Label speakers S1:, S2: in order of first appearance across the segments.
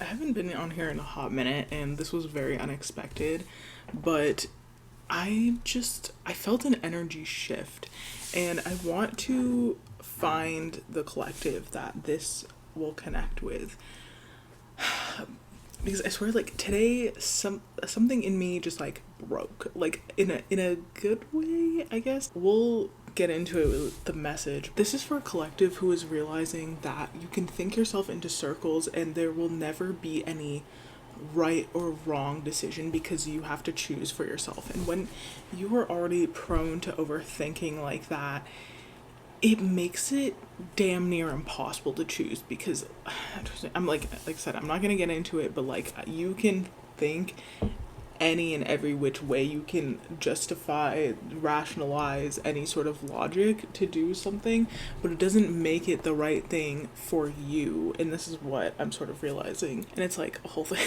S1: I haven't been on here in a hot minute, and this was very unexpected, but I felt an energy shift, and I want to find the collective that this will connect with. Because I swear, like today, something in me just like broke, like in a good way, I guess. We'll get into it with the message. This is for a collective who is realizing that you can think yourself into circles, and there will never be any right or wrong decision because you have to choose for yourself. And when you are already prone to overthinking like that, it makes it damn near impossible to choose because I'm like I said, I'm not gonna get into it, but like you can think any and every which way you can justify, rationalize any sort of logic to do something, but it doesn't make it the right thing for you. And this is what I'm sort of realizing. And it's like a whole thing.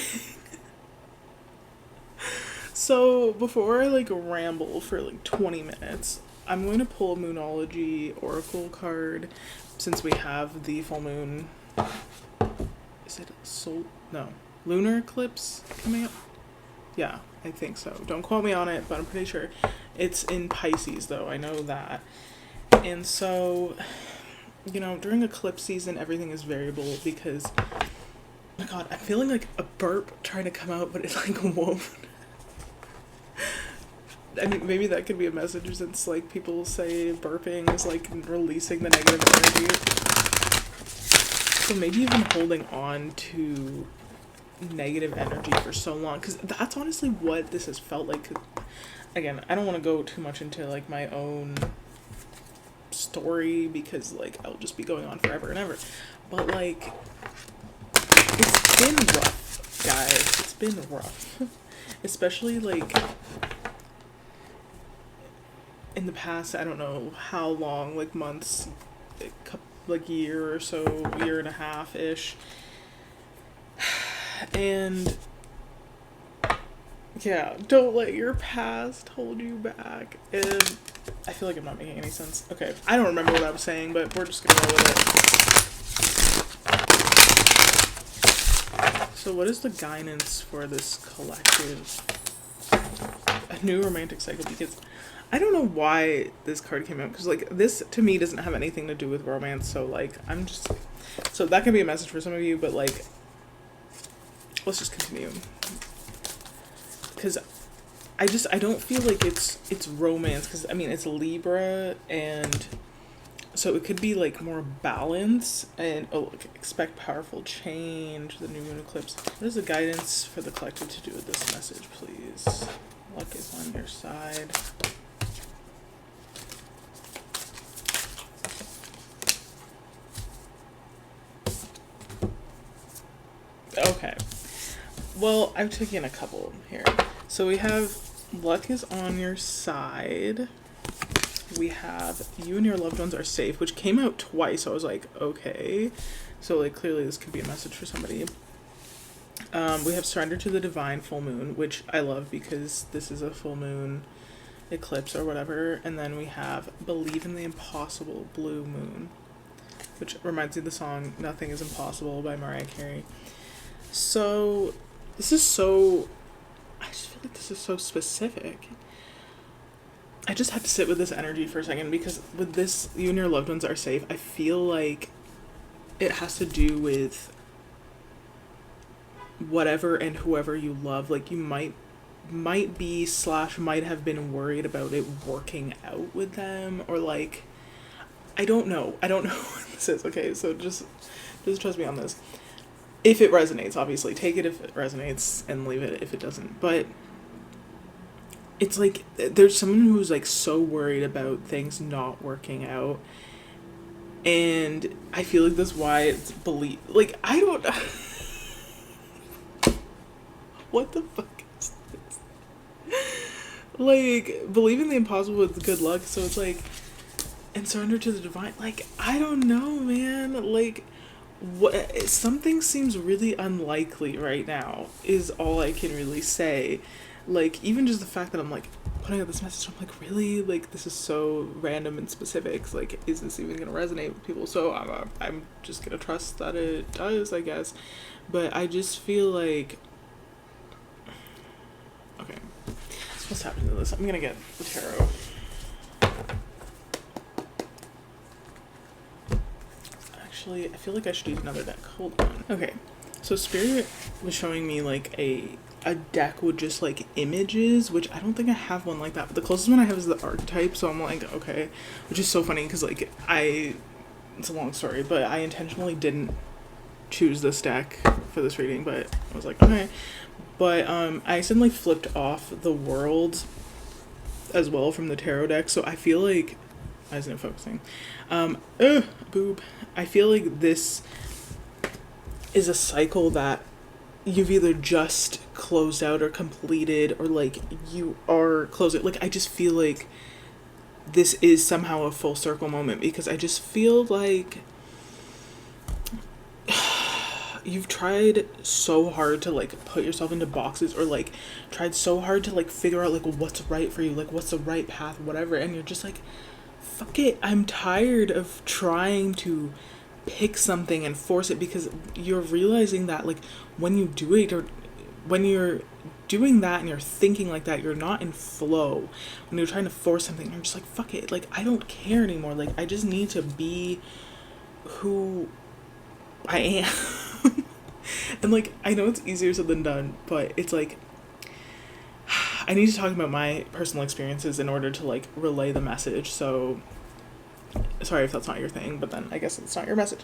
S1: So before I like ramble for like 20 minutes, I'm going to pull a Moonology Oracle card since we have the full moon. Is it lunar eclipse coming up? Yeah, I think so. Don't quote me on it, but I'm pretty sure it's in Pisces, though. I know that. And so, during eclipse season, everything is variable because, oh my god, I'm feeling like a burp trying to come out, but it like won't. I mean, maybe that could be a message since, like, people say burping is, like, releasing the negative energy. So maybe you've been holding on to negative energy for so long, because that's honestly what this has felt like. Again, I don't want to go too much into, like, my own story, because, like, I'll just be going on forever and ever. But, like, it's been rough, guys. It's been rough. Especially, like, in the past, I don't know how long, like months, like year or so, year and a half-ish. And yeah, don't let your past hold you back. And I feel like I'm not making any sense. Okay, I don't remember what I was saying, but we're just gonna roll with it. So what is the guidance for this collective? A new romantic cycle, because I don't know why this card came out, because, like, this, to me, doesn't have anything to do with romance, so, like, so that can be a message for some of you, but, like, let's just continue. Because I don't feel like it's romance, because, I mean, it's Libra, and so it could be, like, more balance, and, expect powerful change, the new moon eclipse. What is the guidance for the collective to do with this message, please? Luck is on your side. Okay. Well, I'm taking a couple here. So we have luck is on your side. We have you and your loved ones are safe, which came out twice. So I was like, okay. So, like, clearly this could be a message for somebody. We have surrender to the divine full moon, which I love because this is a full moon eclipse or whatever. And then we have believe in the impossible blue moon, which reminds me of the song Nothing is Impossible by Mariah Carey. So, I just feel like this is so specific. I just had to sit with this energy for a second, because with this, you and your loved ones are safe, I feel like it has to do with whatever and whoever you love. Like, you might be / might have been worried about it working out with them, or, like, I don't know what this is. Okay, so just trust me on this. If it resonates, obviously, take it if it resonates and leave it if it doesn't. But it's like there's someone who's, like, so worried about things not working out. And I feel like that's why it's believe. Like, I don't. What the fuck is this? Like, believing the impossible with good luck. So it's like, and surrender to the divine. Like, I don't know, man. Like, something seems really unlikely right now is all I can really say. Like, even just the fact that I'm like putting out this message, I'm like, really, like, this is so random and specific, like, is this even gonna resonate with people? So I'm just gonna trust that it does, I guess. But I just feel like, okay, what's happening to this? I'm gonna get the tarot. Actually, I feel like I should use another deck. Hold on. Okay, so Spirit was showing me like a deck with just like images, which I don't think I have one like that, but the closest one I have is the archetype. So I'm like, okay, which is so funny because like it's a long story, but I intentionally didn't choose this deck for this reading, but I was like, okay. But I accidentally flipped off the world as well from the tarot deck, so I feel like, why isn't it focusing? Boob. I feel like this is a cycle that you've either just closed out or completed, or like you are closing. Like, I just feel like this is somehow a full circle moment, because I just feel like you've tried so hard to like put yourself into boxes, or like tried so hard to like figure out like what's right for you, like what's the right path, whatever, and you're just like, fuck it, I'm tired of trying to pick something and force it, because you're realizing that like when you do it, or when you're doing that and you're thinking like that, you're not in flow. When you're trying to force something, you're just like, fuck it, like I don't care anymore, like I just need to be who I am. And like, I know it's easier said than done, but it's like, I need to talk about my personal experiences in order to like relay the message. So sorry if that's not your thing, but then I guess it's not your message.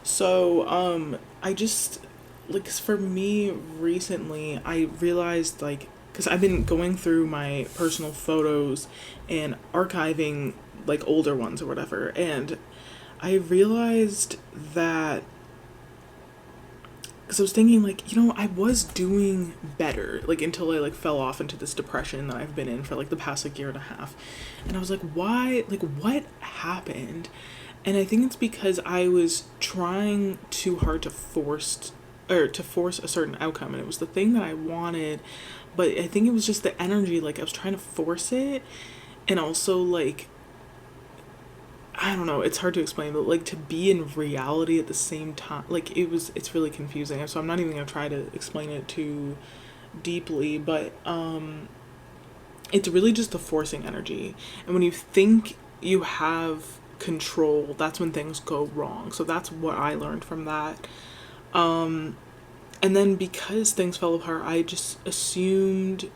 S1: So I just, like, for me recently, I realized, like, because I've been going through my personal photos and archiving like older ones or whatever, and I realized that, because I was thinking like, you know, I was doing better, like until I like fell off into this depression that I've been in for like the past like year and a half. And I was like, why, like what happened? And I think it's because I was trying too hard to force a certain outcome, and it was the thing that I wanted, but I think it was just the energy, like I was trying to force it. And also like, I don't know, it's hard to explain, but like to be in reality at the same time, like it's really confusing. So I'm not even gonna try to explain it too deeply, but it's really just the forcing energy. And when you think you have control, that's when things go wrong. So that's what I learned from that. And then because things fell apart, I just assumed,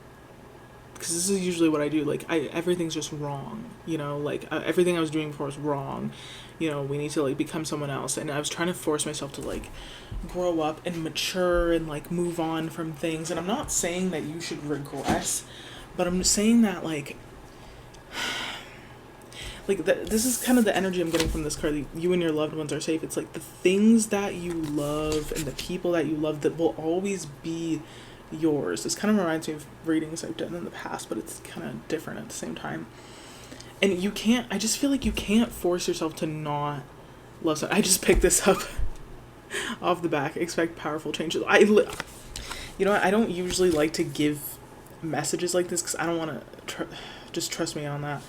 S1: because this is usually what I do, like everything's just wrong, you know, like everything I was doing before was wrong, you know, we need to like become someone else. And I was trying to force myself to like grow up and mature and like move on from things. And I'm not saying that you should regress, but I'm just saying that like this is kind of the energy I'm getting from this card. You and your loved ones are safe. It's like the things that you love and the people that you love that will always be yours. This kind of reminds me of readings I've done in the past, but it's kind of different at the same time. And you can't, I just feel like you can't force yourself to not love someone. I just picked this up off the back. Expect powerful changes. You know what, I don't usually like to give messages like this because I don't want to just trust me on that,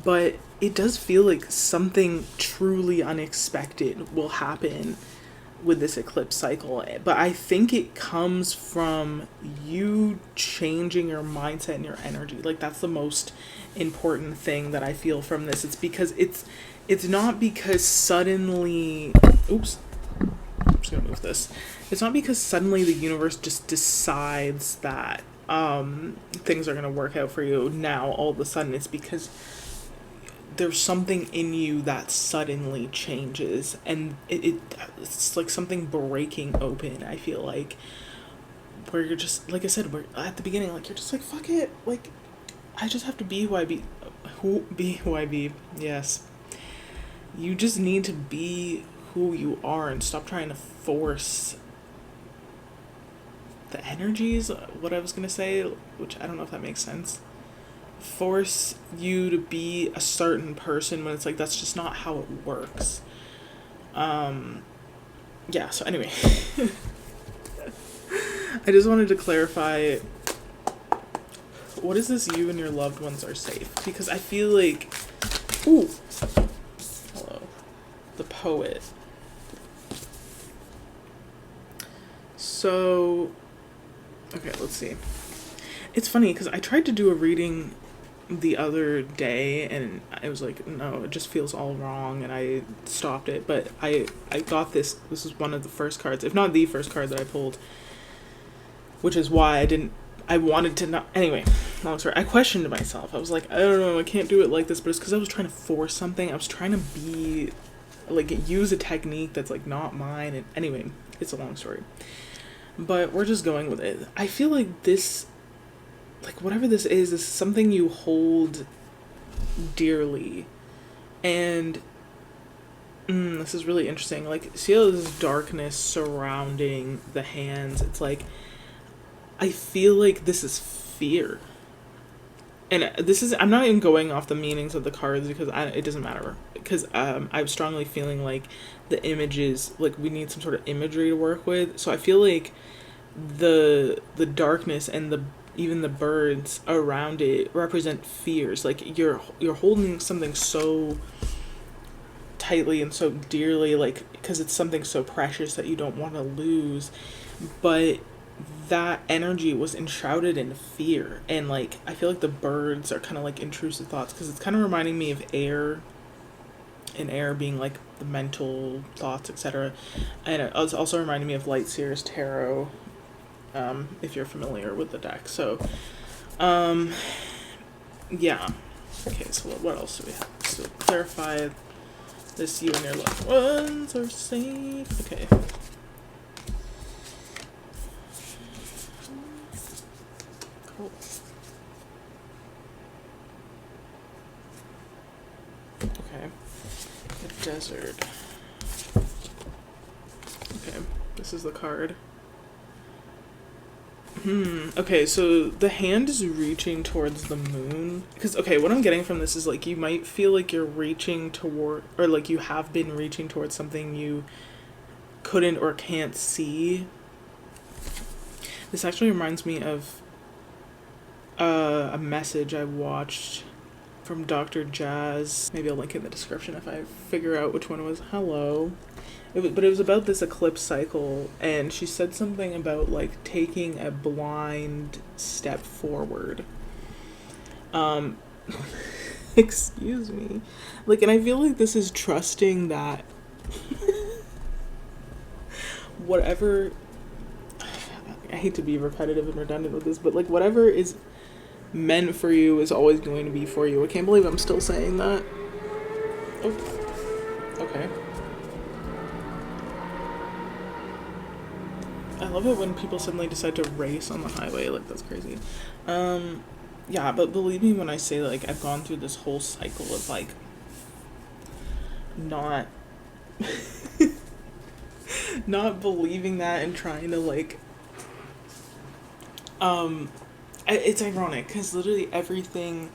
S1: but it does feel like something truly unexpected will happen with this eclipse cycle. But I think it comes from you changing your mindset and your energy. Like that's the most important thing that I feel from this. It's because it's not because suddenly, oops, I'm just gonna move this. It's not because suddenly the universe just decides that things are gonna work out for you now all of a sudden. It's because there's something in you that suddenly changes, and it's like something breaking open, I feel like, where you're just, like I said, we're at the beginning, like you're just like, fuck it, like I just have to be who I be. Yes, you just need to be who you are and stop trying to force the energies, what I was gonna say, which I don't know if that makes sense. Force you to be a certain person when it's like that's just not how it works. yeah, so anyway. I just wanted to clarify, what is this, you and your loved ones are safe? Because I feel like, ooh, hello, the poet. So, okay, let's see. It's funny because I tried to do a reading the other day and I was like, no, it just feels all wrong, and I stopped it. But I got this is one of the first cards, if not the first card that I pulled, which is why I wanted to not, anyway, long story. I questioned myself. I was like, I don't know, I can't do it like this, but it's because I was trying to force something. I was trying to be like, use a technique that's like not mine, and anyway, it's a long story, but we're just going with it. I feel like this, like whatever this is something you hold dearly. And this is really interesting. Like, see all this darkness surrounding the hands. It's like, I feel like this is fear. And this is, I'm not even going off the meanings of the cards because it doesn't matter. Because I'm strongly feeling like the images, like we need some sort of imagery to work with. So I feel like the darkness and even the birds around it represent fears. Like you're holding something so tightly and so dearly, like because it's something so precious that you don't want to lose, but that energy was enshrouded in fear. And like I feel like the birds are kind of like intrusive thoughts, because it's kind of reminding me of air, and air being like the mental thoughts, etc. And it was also reminding me of Lightseer's tarot, if you're familiar with the deck. So yeah, okay, so what else do we have? So clarify this, you and your loved ones are safe. Okay. Cool. Okay. The desert. Okay, this is the card. Okay, so the hand is reaching towards the moon. Because, okay, what I'm getting from this is, like, you might feel like you're reaching toward, or, like, you have been reaching towards something you couldn't or can't see. This actually reminds me of a message I watched from Dr. Jazz. Maybe I'll link in the description if I figure out which one it was. Hello. But it was about this eclipse cycle, and she said something about like taking a blind step forward. Excuse me. Like, and I feel like this is trusting that whatever, I hate to be repetitive and redundant with this, but like whatever is meant for you is always going to be for you. I can't believe I'm still saying that. Oh, okay. I love it when people suddenly decide to race on the highway. Like, that's crazy. Yeah, but believe me when I say, like, I've gone through this whole cycle of, like, not not believing that and trying to, like, it's ironic because literally everything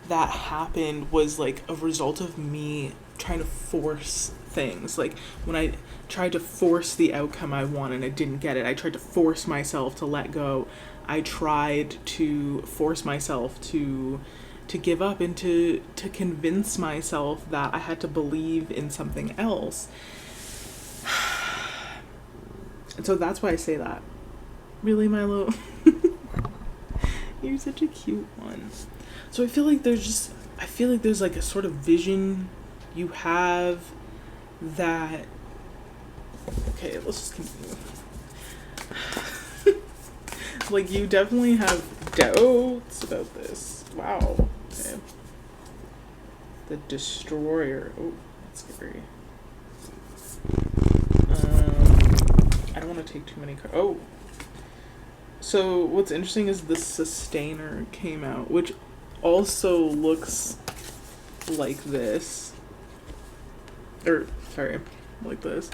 S1: that happened was, like, a result of me trying to force things. Like, when I tried to force the outcome I wanted and I didn't get it, I tried to force myself to let go. I tried to force myself to give up and to convince myself that I had to believe in something else. And so that's why I say that. Really, Milo? You're such a cute one. So I feel like there's like a sort of vision you have that, okay, let's just continue. Like, you definitely have doubts about this. Wow. Okay. The Destroyer. Oh, that's scary. I don't want to take too many cards. Oh. So what's interesting is the Sustainer came out, which also looks like this. Like this.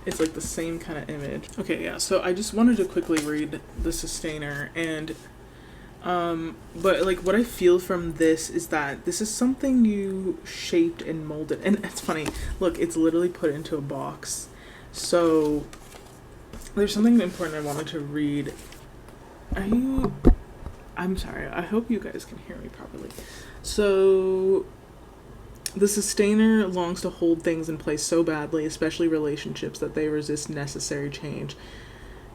S1: It's like the same kind of image. Okay, yeah, so I just wanted to quickly read the Sustainer, and but like what I feel from this is that this is something you shaped and molded. And it's funny, look, it's literally put into a box. So there's something important I wanted to read. I'm sorry, I hope you guys can hear me properly. So the sustainer longs to hold things in place so badly, especially relationships, that they resist necessary change.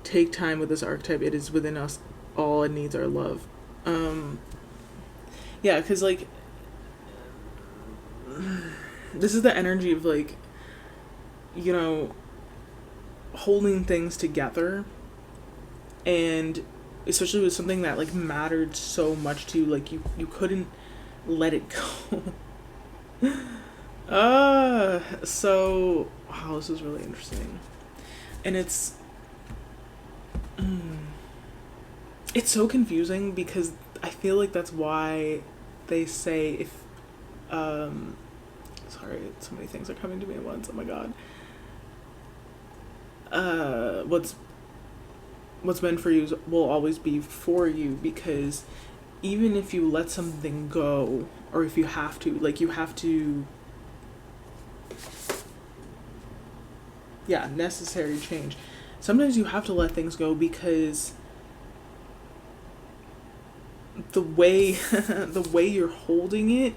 S1: Take time with this archetype. It is within us all and needs our love. Yeah, because, like, this is the energy of, like, you know, holding things together, and especially with something that, like, mattered so much to you, like, you couldn't let it go. So, wow, this is really interesting. And it's so confusing, because I feel like that's why they say if, sorry, so many things are coming to me at once, oh my god. What's meant for you will always be for you, because even if you let something go, or if you have to, like, you have to, yeah, necessary change. Sometimes you have to let things go because the way you're holding it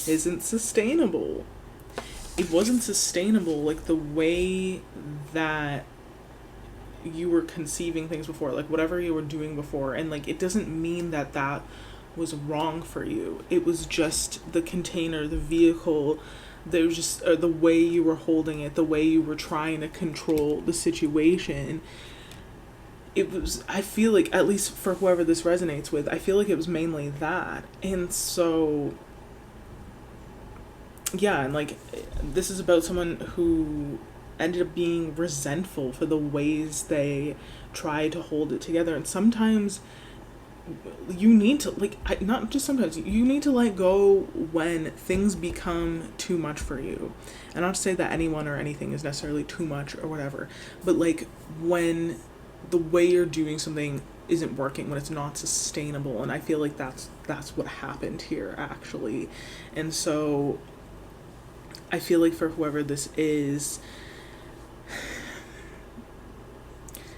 S1: isn't sustainable. It wasn't sustainable, like, the way that you were conceiving things before, like, whatever you were doing before. And, like, it doesn't mean that that was wrong for you. It was just the container, the vehicle. There was just the way you were holding it, the way you were trying to control the situation. It was, I feel like, at least for whoever this resonates with, I feel like it was mainly that. And so, yeah, and, like, this is about someone who ended up being resentful for the ways they tried to hold it together. And sometimes you need to, like, not just sometimes, you need to let go when things become too much for you. And not to say that anyone or anything is necessarily too much or whatever, but, like, when the way you're doing something isn't working, when it's not sustainable. And I feel like that's what happened here, actually. And so I feel like for whoever this is,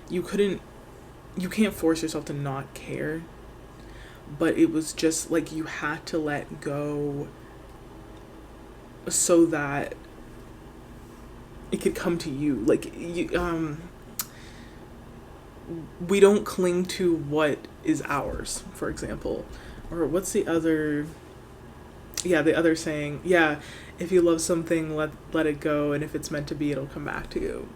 S1: you can't force yourself to not care, but it was just like you had to let go so that it could come to you. Like, we don't cling to what is ours, for example. Or what's the other saying? Yeah, if you love something, let it go, and if it's meant to be, it'll come back to you.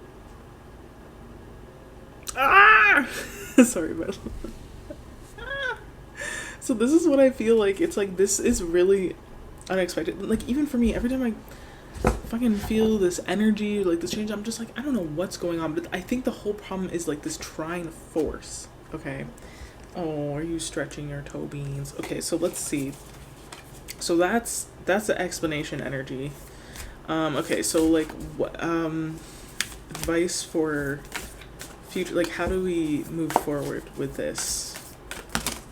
S1: Sorry about that. So this is what I feel like. It's like, this is really unexpected. Like, even for me, every time I fucking feel this energy, like this change, I'm just like, I don't know what's going on. But I think the whole problem is, like, this trying force. Okay. Oh, are you stretching your toe beans? Okay, so let's see. So that's the explanation energy. Okay, so, like, what advice for future, like, how do we move forward with this?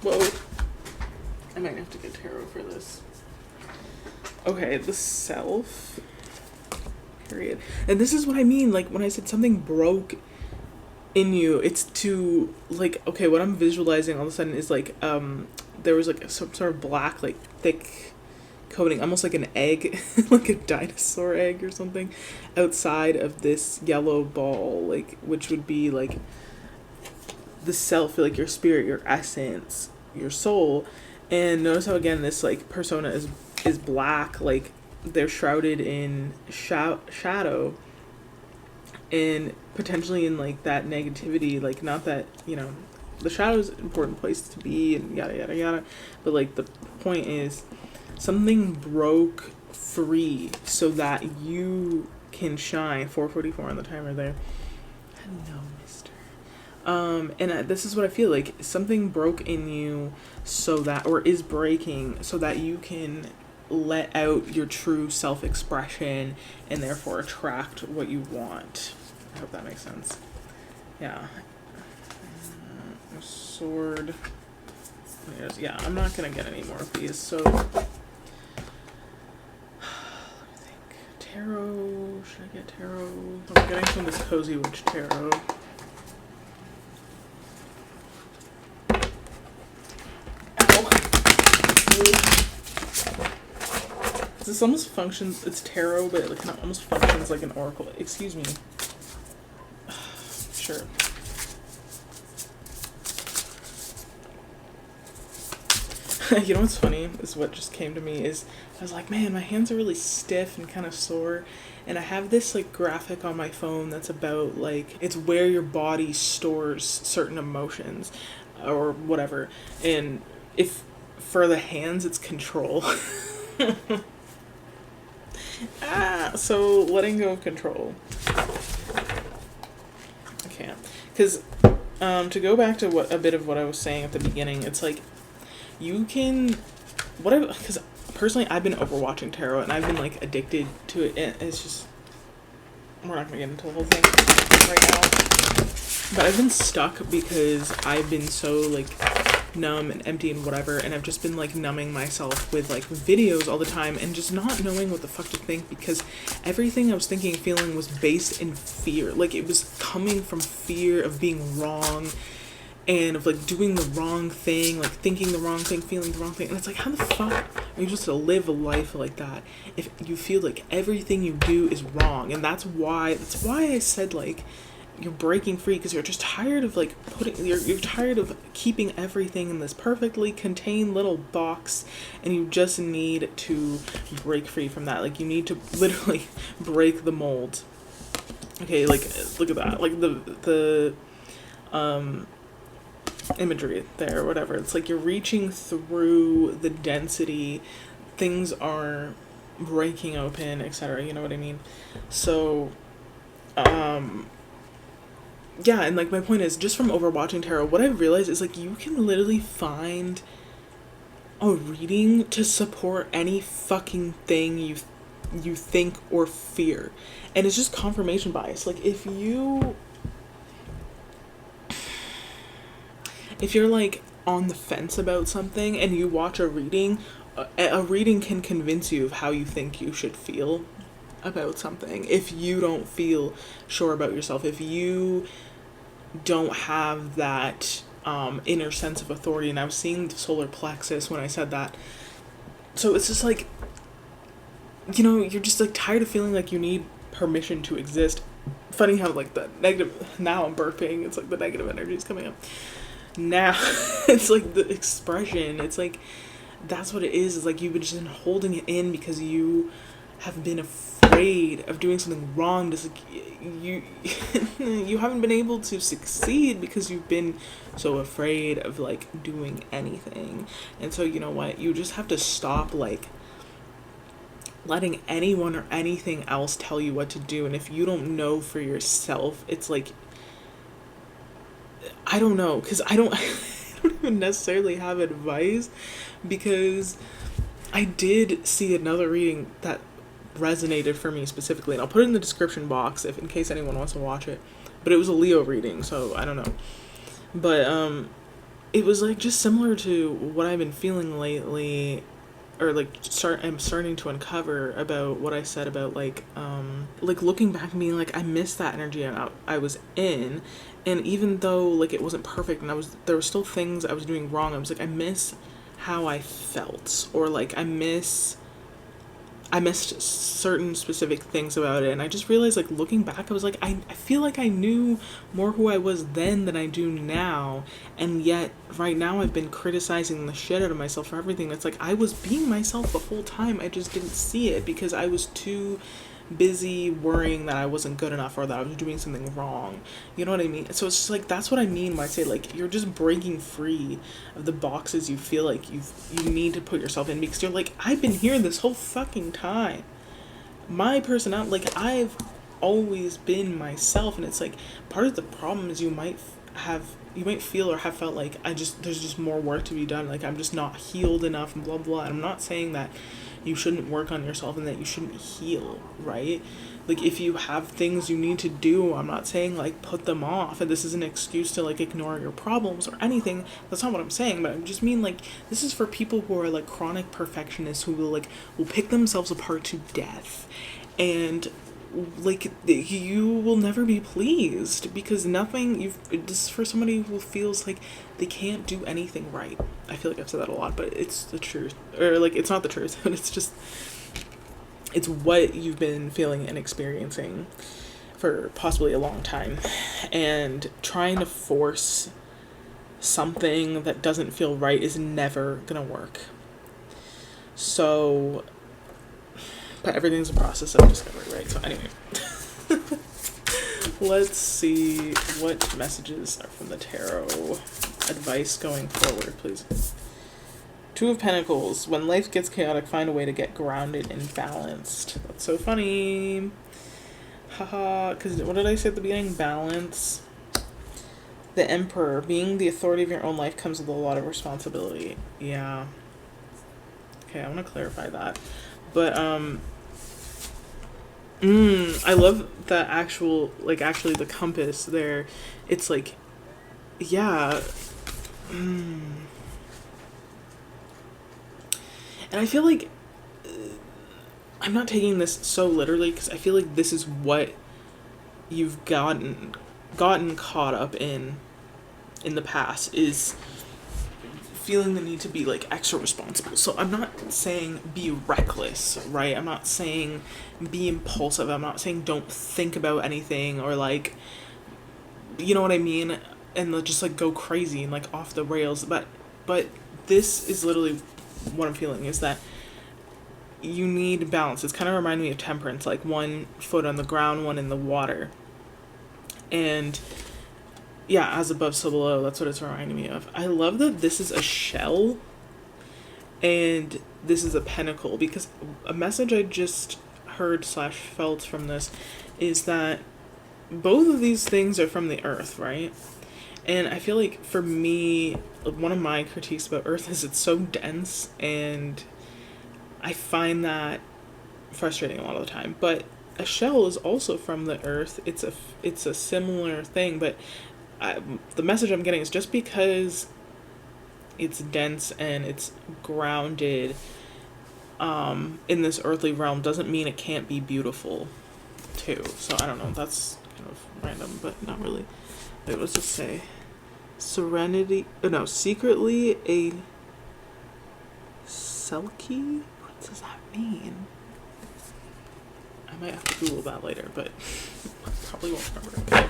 S1: Whoa, I might have to get tarot for this. Okay, the self, period. And this is what I mean, like, when I said something broke in you, it's to, like, okay, what I'm visualizing all of a sudden is, like, there was, like, some sort of black, like, thick coating, almost like an egg, like a dinosaur egg or something, outside of this yellow ball, like, which would be, like, the self, like, your spirit, your essence, your soul. And notice how, again, this, like, persona is black, like, they're shrouded in shadow, and potentially in, like, that negativity, like, not that, you know, the shadow is an important place to be, and yada yada yada, but, like, the point is, something broke free so that you can shine. 4:44 on the timer there. Hello, mister. And this is what I feel like. Something broke in you so that, or is breaking, so that you can let out your true self-expression and therefore attract what you want. I hope that makes sense. Yeah. Sword. Yeah, I'm not gonna get any more of these, so... Tarot Should I get tarot? I'm getting some of this Cozy Witch tarot. This almost functions, it's tarot, but it kind of almost functions like an oracle. Excuse me. Sure. You know what's funny is what just came to me is I was like, man, my hands are really stiff and kind of sore, and I have this like graphic on my phone that's about like it's where your body stores certain emotions or whatever, and if for the hands it's control. So letting go of control. I can't, because to go back to what a bit of what I was saying at the beginning, it's like you can whatever, because personally I've been overwatching tarot and I've been like addicted to it, and it's just, we're not gonna get into the whole thing right now, but I've been stuck because I've been so like numb and empty and whatever, and I've just been like numbing myself with like videos all the time and just not knowing what the fuck to think, because everything I was thinking and feeling was based in fear. Like it was coming from fear of being wrong and of like doing the wrong thing, like thinking the wrong thing, feeling the wrong thing. And it's like, how the fuck are you supposed to live a life like that if you feel like everything you do is wrong? And that's why I said like you're breaking free, because you're just tired of like you're tired of keeping everything in this perfectly contained little box, and you just need to break free from that. Like you need to literally break the mold. Okay, like look at that, like the imagery there or whatever. It's like you're reaching through the density, things are breaking open, etc. You know what I mean? So yeah, and like my point is, just from overwatching tarot, what I've realized is like you can literally find a reading to support any fucking thing you think or fear, and it's just confirmation bias. Like if you're like on the fence about something and you watch a reading can convince you of how you think you should feel about something. If you don't feel sure about yourself, if you don't have that inner sense of authority, and I was seeing the solar plexus when I said that. So it's just like, you know, you're just like tired of feeling like you need permission to exist. Funny how like the negative, now I'm burping, it's like the negative energy is coming up now. It's like the expression, it's like that's what it is like you've been just holding it in because you have been afraid of doing something wrong. Just like you you haven't been able to succeed because you've been so afraid of like doing anything. And so you know what, you just have to stop like letting anyone or anything else tell you what to do. And if you don't know for yourself, it's like, I don't know, because I don't even necessarily have advice, because I did see another reading that resonated for me specifically, and I'll put it in the description box if in case anyone wants to watch it, but it was a Leo reading, so I don't know, but it was like just similar to what I've been feeling lately, or like I'm starting to uncover about what I said about like looking back and being like, I missed that energy I was in, and even though like it wasn't perfect and there were still things I was doing wrong, I was like, I miss how I felt, or like I missed certain specific things about it. And I just realized, like, looking back, I was like, I feel like I knew more who I was then than I do now, and yet right now I've been criticizing the shit out of myself for everything. It's like I was being myself the whole time, I just didn't see it because I was too busy worrying that I wasn't good enough or that I was doing something wrong. You know what I mean? So it's just like, that's what I mean when I say like you're just breaking free of the boxes you feel like you need to put yourself in, because you're like, I've been here this whole fucking time. My personality, like, I've always been myself, and it's like part of the problem is you might feel or have felt like there's just more work to be done, like I'm just not healed enough and blah blah. And I'm not saying that you shouldn't work on yourself and that you shouldn't heal, right? Like if you have things you need to do, I'm not saying like put them off, and this is an excuse to like ignore your problems or anything. That's not what I'm saying, but I just mean like this is for people who are like chronic perfectionists who will pick themselves apart to death. And like, you will never be pleased, because nothing you've this is for somebody who feels like they can't do anything right. I feel like I've said that a lot, but it's the truth. Or like, it's not the truth, but it's what you've been feeling and experiencing for possibly a long time, and trying to force something that doesn't feel right is never gonna work. So, but everything's a process of discovery, right? So anyway, let's see what messages are from the tarot. Advice going forward, please. Two of Pentacles. When life gets chaotic, find a way to get grounded and balanced. That's so funny. Haha, because what did I say at the beginning? Balance. The Emperor. Being the authority of your own life comes with a lot of responsibility. Yeah. Okay, I want to clarify that. But, I love that actually the compass there. It's like, yeah. And I feel like I'm not taking this so literally, because I feel like this is what you've gotten caught up in the past, is feeling the need to be like extra responsible. So I'm not saying be reckless, right? I'm not saying be impulsive. I'm not saying don't think about anything, or like, you know what I mean, and just like go crazy and like off the rails. But this is literally what I'm feeling, is that you need balance. It's kind of reminding me of Temperance, like one foot on the ground, one in the water. And yeah, as above, so below. That's what it's reminding me of. I love that this is a shell and this is a pentacle, because a message I just heard / felt from this is that both of these things are from the earth, right? And I feel like for me, one of my critiques about earth is it's so dense, and I find that frustrating a lot of the time. But a shell is also from the earth. It's a similar thing, but the message I'm getting is just because it's dense and it's grounded in this earthly realm doesn't mean it can't be beautiful too. So I don't know, that's kind of random, but not really. Wait, let's just say serenity. Oh no, secretly a Selkie? What does that mean? I might have to Google that later, but I probably won't remember. Okay.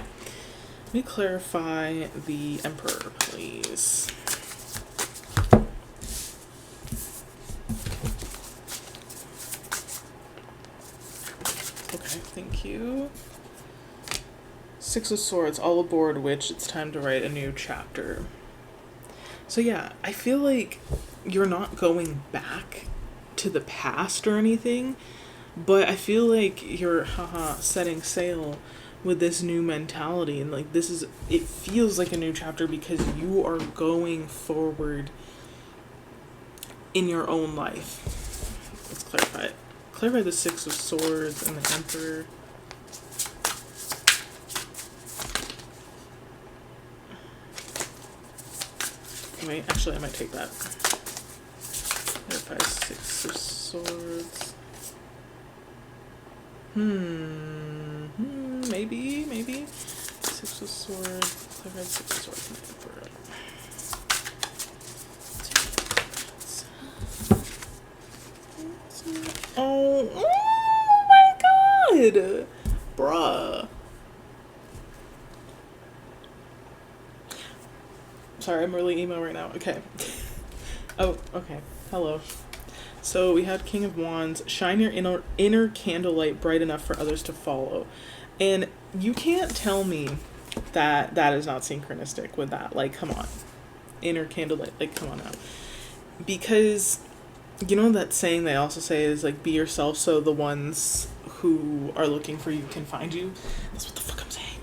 S1: Let me clarify the Emperor, please. Okay, thank you. Six of Swords, all aboard, witch. It's time to write a new chapter. So yeah, I feel like you're not going back to the past or anything, but I feel like you're setting sail with this new mentality, and like it feels like a new chapter because you are going forward in your own life. Let's clarify it. Clarify the Six of Swords and the Emperor. Wait, actually I might take that. Clarify Six of Swords. Maybe. Six of Swords. Clarify Six of Swords and the Emperor. Oh my god! Bruh. Sorry, I'm really emo right now. Okay. Oh, okay. Hello. So we had King of Wands. Shine your inner candlelight bright enough for others to follow. And you can't tell me that that is not synchronistic with that. Like, come on. Inner candlelight. Like, come on now. Because, you know that saying they also say is, like, be yourself so the ones who are looking for you can find you? That's what the fuck I'm saying.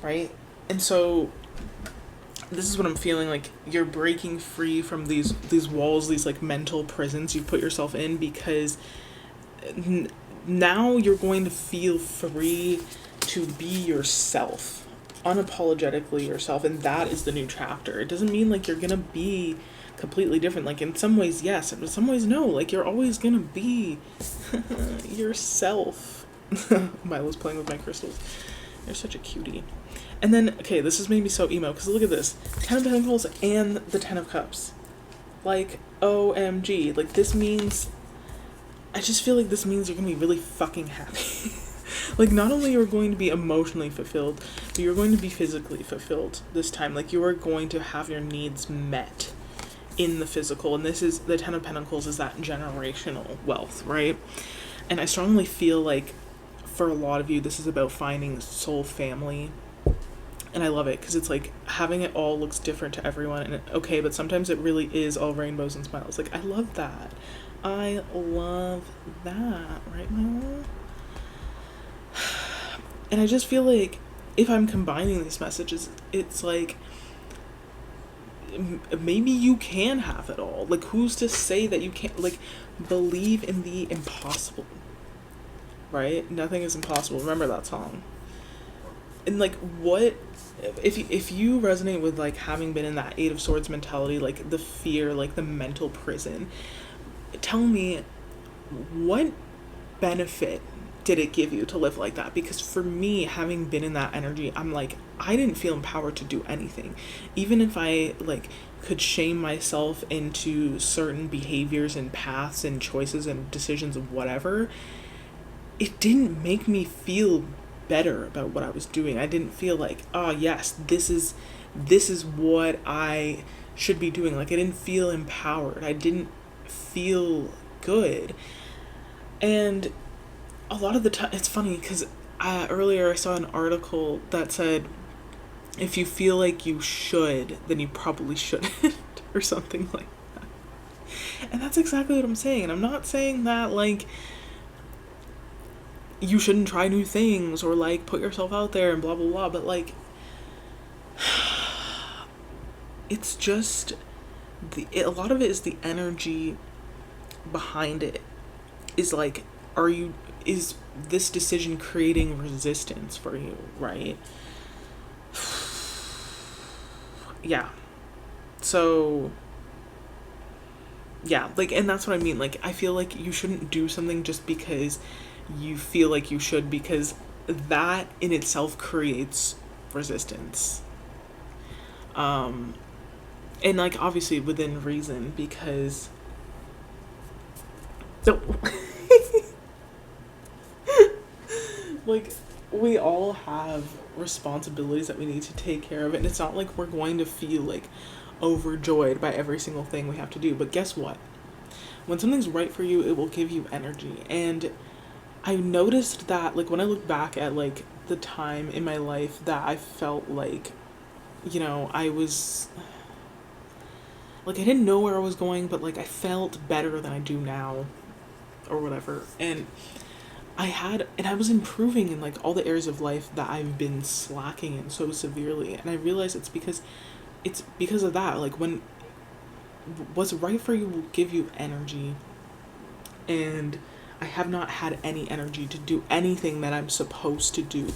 S1: Right? And so this is what I'm feeling, like you're breaking free from these walls, these like mental prisons you've put yourself in, because now you're going to feel free to be yourself, unapologetically yourself, and that is the new chapter. It doesn't mean like you're gonna be completely different. Like in some ways yes, and in some ways no. Like you're always gonna be yourself, Milo's playing with my crystals. You're such a cutie. And then, okay, this has made me so emo, because look at this. 10 of Pentacles and the 10 of Cups. Like, OMG. Like, this means... I just feel like this means you're going to be really fucking happy. Like, not only you're going to be emotionally fulfilled, but you're going to be physically fulfilled this time. Like, you are going to have your needs met in the physical. And this is, the 10 of Pentacles is that generational wealth, right? And I strongly feel like, for a lot of you, this is about finding soul family. And I love it, because it's like, having it all looks different to everyone. And okay, but sometimes it really is all rainbows and smiles. Like, I love that. I love that, right, Milo? And I just feel like, if I'm combining these messages, it's like, maybe you can have it all. Like, who's to say that you can't? Like, believe in the impossible, right? Nothing is impossible. Remember that song. And like, what if you resonate with like having been in that Eight of Swords mentality, like the fear, like the mental prison, tell me, what benefit did it give you to live like that? Because for me, having been in that energy, I'm like, I didn't feel empowered to do anything. Even if I like could shame myself into certain behaviors and paths and choices and decisions of whatever, it didn't make me feel better about what I was doing. I didn't feel like, oh yes, this is what I should be doing. Like, I didn't feel empowered. I didn't feel good. And a lot of the time, it's funny because earlier I saw an article that said, if you feel like you should, then you probably shouldn't, or something like that. And that's exactly what I'm saying. And I'm not saying that like you shouldn't try new things or like put yourself out there and blah blah blah, but like, it's just a lot of it is the energy behind it. Is like, is this decision creating resistance for you, right? Yeah. So yeah, like, and that's what I mean. Like, I feel like you shouldn't do something just because you feel like you should, because that in itself creates resistance. And like, obviously within reason, because so like, we all have responsibilities that we need to take care of, and it's not like we're going to feel like overjoyed by every single thing we have to do. But guess what? When something's right for you, it will give you energy. And I noticed that, like, when I look back at like the time in my life that I felt like, you know, I was like, I didn't know where I was going, but like I felt better than I do now or whatever. And I was improving in like all the areas of life that I've been slacking in so severely. And I realized it's because of that. Like, when what's right for you will give you energy, and I have not had any energy to do anything that I'm supposed to do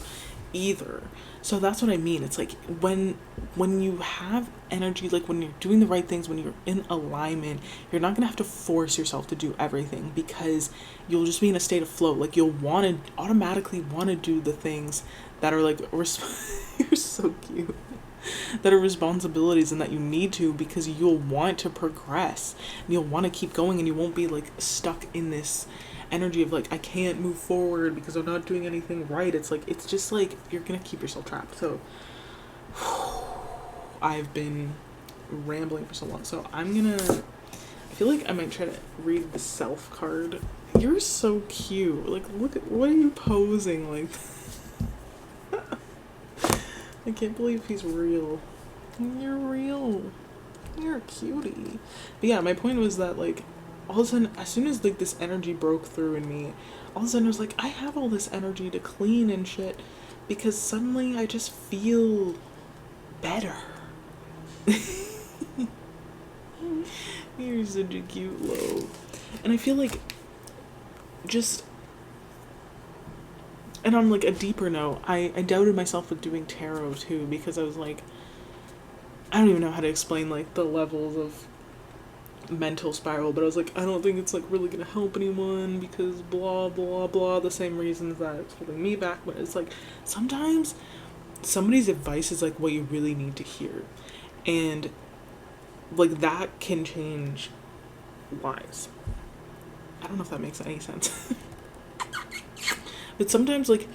S1: either. So that's what I mean. It's like, when you have energy, like when you're doing the right things, when you're in alignment, you're not gonna have to force yourself to do everything, because you'll just be in a state of flow. Like, you'll automatically want to do the things that are like you're so cute, that are responsibilities and that you need to, because you'll want to progress and you'll want to keep going, and you won't be like stuck in this energy of like, I can't move forward because I'm not doing anything right. It's like, it's just like, you're gonna keep yourself trapped. So I've been rambling for so long, so I feel like I might try to read the self card. You're so cute. Like, look at, what are you posing like? I can't believe he's real. You're real. You're a cutie. But yeah, my point was that like, all of a sudden, as soon as like this energy broke through in me, all of a sudden I was like, I have all this energy to clean and shit, because suddenly I just feel better. You're such a cute low. And I feel like just, and on like a deeper note, I doubted myself with doing tarot too, because I was like, I don't even know how to explain like the levels of mental spiral, but I was like, I don't think it's like really gonna help anyone because blah blah blah, the same reasons that it's holding me back. But it's like sometimes somebody's advice is like what you really need to hear, and like that can change lives. I don't know if that makes any sense. But sometimes like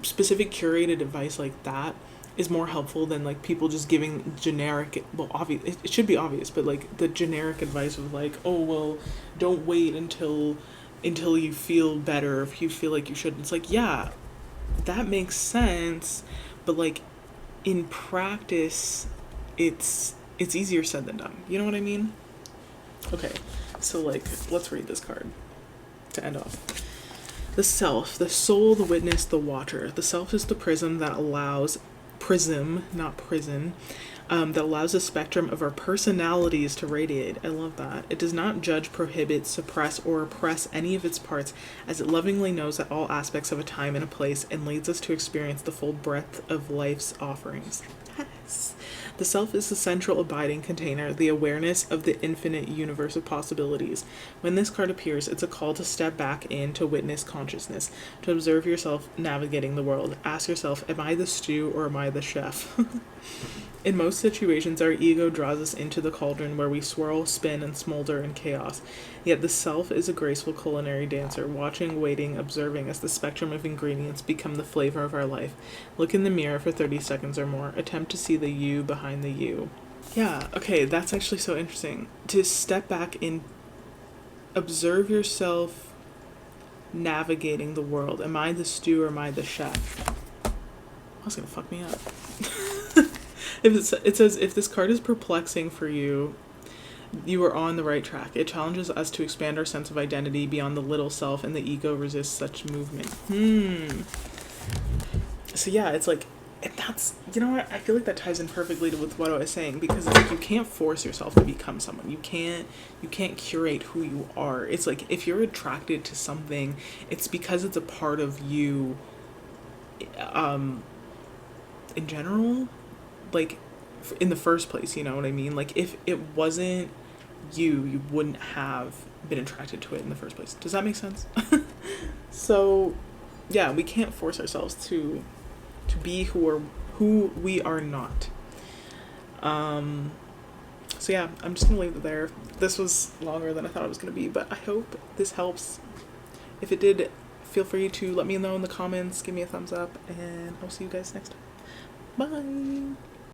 S1: specific curated advice like that is more helpful than like people just giving generic, well, obvious, it should be obvious, but like the generic advice of like, oh well, don't wait until you feel better if you feel like you should. It's like, yeah, that makes sense, but like in practice it's easier said than done, you know what I mean? Okay, so like let's read this card to end off. The self, the soul, the witness, the watcher. The self is the prism that allows, not prison, that allows a spectrum of our personalities to radiate. I love that. It does not judge, prohibit, suppress, or oppress any of its parts, as it lovingly knows that all aspects of a time and a place and leads us to experience the full breadth of life's offerings. Yes. The self is the central abiding container, the awareness of the infinite universe of possibilities. When this card appears, it's a call to step back in to witness consciousness, to observe yourself navigating the world. Ask yourself, am I the stew or am I the chef? In most situations, our ego draws us into the cauldron where we swirl, spin, and smolder in chaos. Yet the self is a graceful culinary dancer, watching, waiting, observing as the spectrum of ingredients become the flavor of our life. Look in the mirror for 30 seconds or more. Attempt to see the you behind the you. Yeah, okay, that's actually so interesting. To step back and observe yourself navigating the world. Am I the stew or am I the chef? That's gonna fuck me up. It says, if this card is perplexing for you, you are on the right track. It challenges us to expand our sense of identity beyond the little self, and the ego resists such movement. So yeah, it's like, and that's, you know what, I feel like that ties in perfectly with what I was saying, because it's like you can't force yourself to become someone. You can't curate who you are. It's like if you're attracted to something, it's because it's a part of you in general, like in the first place, you know what I mean? Like if it wasn't you wouldn't have been attracted to it in the first place. Does that make sense? So yeah, we can't force ourselves to be who we are not. So yeah, I'm just gonna leave it there. This was longer than I thought it was gonna be, but I hope this helps. If it did, feel free to let me know in the comments, give me a thumbs up, and I'll see you guys next time. Bye.